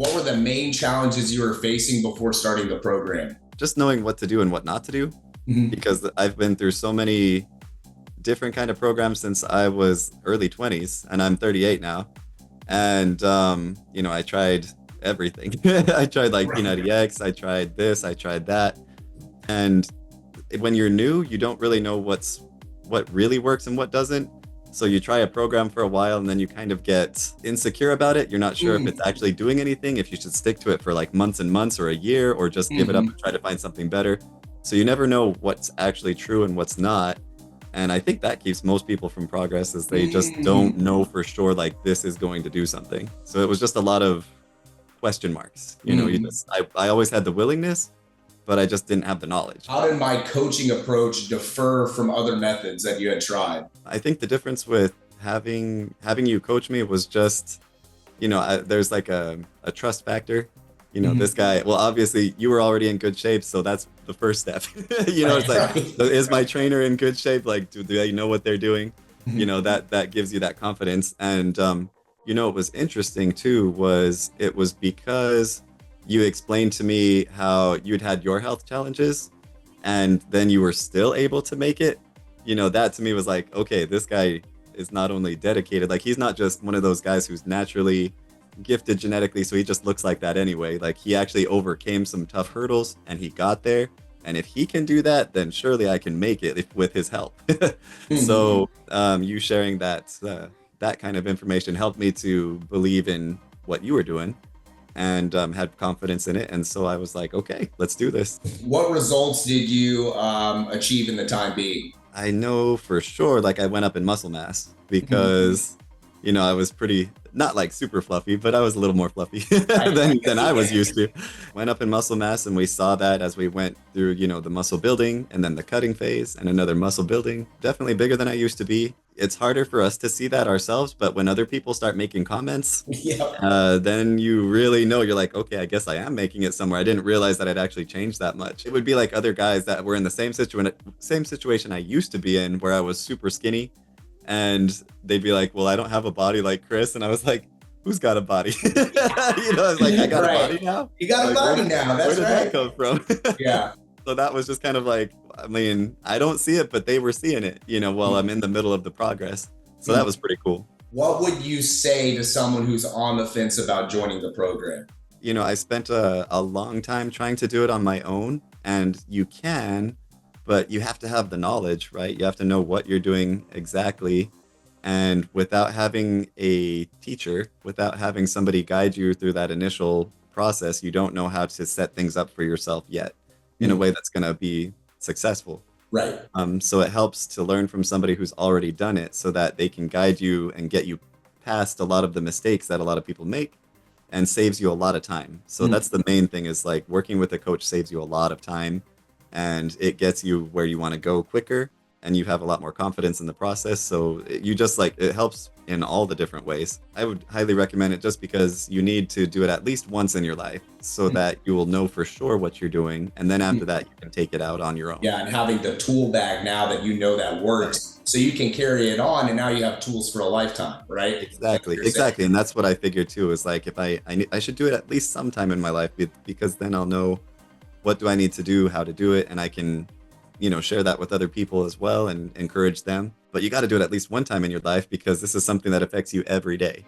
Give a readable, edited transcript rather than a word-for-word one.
What were the main challenges you were facing before starting the program? Just knowing what to do and what not to do, Mhm. because I've been through so many different kind of programs since I was early 20s, and I'm 38 now. And I tried everything. I tried like Right. P90X, I tried this, I tried that. And when you're new, you don't really know what really works and what doesn't. So you try a program for a while and then you kind of get insecure about it. You're not sure if it's Mm. actually doing anything, if you should stick to it for like months and months or a year, or just give it up Mhm. and try to find something better. So you never know what's actually true and what's not. And I think that keeps most people from progress, is they just don't Mm. know for sure like this is going to do something. So it was just a lot of question marks. Mm. I always had the willingness, but I just didn't have the knowledge. How did my coaching approach differ from other methods that you had tried? I think the difference with having you coach me was just, there's like a trust factor. This Mhm. guy, well, obviously you were already in good shape, so that's the first step. It's Right, like, right. is my trainer in good shape? Like, do they know what they're doing? Mhm. That gives you that confidence. And what was interesting too was it was because you explained to me how you'd had your health challenges, and then you were still able to make it. That to me was like, okay, this guy is not only dedicated, like he's not just one of those guys who's naturally gifted genetically, so he just looks like that anyway. Like he actually overcame some tough hurdles and he got there. And if he can do that, then surely I can make it with his help. Mhm. So you sharing that kind of information helped me to believe in what you were doing, and had confidence in it. And so I was like, okay, let's do this. What results did you achieve in the time being? I know for sure, like I went up in muscle mass Mhm. because, I was pretty, not like super fluffy, but I was a little more fluffy Right, right. than I was used to. Went up in muscle mass, and we saw that as we went through, the muscle building and then the cutting phase and another muscle building. Definitely bigger than I used to be. It's harder for us to see that ourselves, but when other people start making comments, Yep. then you really know, you're like, okay, I guess I am making it somewhere. I didn't realize that I'd actually changed that much. It would be like other guys that were in the same situation I used to be in, where I was super skinny, and they'd be like, well, I don't have a body like Chris. And I was like, who's got a body? I was like, I got a Right. body now? You got a Like, where body did now. where That's did that right. come from? Yeah. So that was just kind of like, I mean, I don't see it, but they were seeing it, while I'm in the middle of the progress. So that was pretty cool. What would you say to someone who's on the fence about joining the program? I spent a long time trying to do it on my own, and you can, but you have to have the knowledge, right? You have to know what you're doing exactly. And without having a teacher, without having somebody guide you through that initial process, you don't know how to set things up for yourself yet in a Mm. way that's going to be successful. Right. So it helps to learn from somebody who's already done it, so that they can guide you and get you past a lot of the mistakes that a lot of people make, and saves you a lot of time. So Mm. that's the main thing, is like working with a coach saves you a lot of time, and it gets you where you want to go quicker, and you have a lot more confidence in the process. So you just like, it helps in all the different ways. I would highly recommend it, just because you need to do it at least once in your life so that you will know for sure what you're doing. And then after that, you can take it out on your own. Yeah, and having the tool bag now that you know that Right. works, so you can carry it on, and now you have tools for a lifetime, right? That's what Exactly, you're saying. exactly, and that's what I figured too. Is like, if I should do it at least sometime in my life, because then I'll know what do I need to do, how to do it, and I can, share that with other people as well and encourage them. But you got to do it at least one time in your life, because this is something that affects you every day.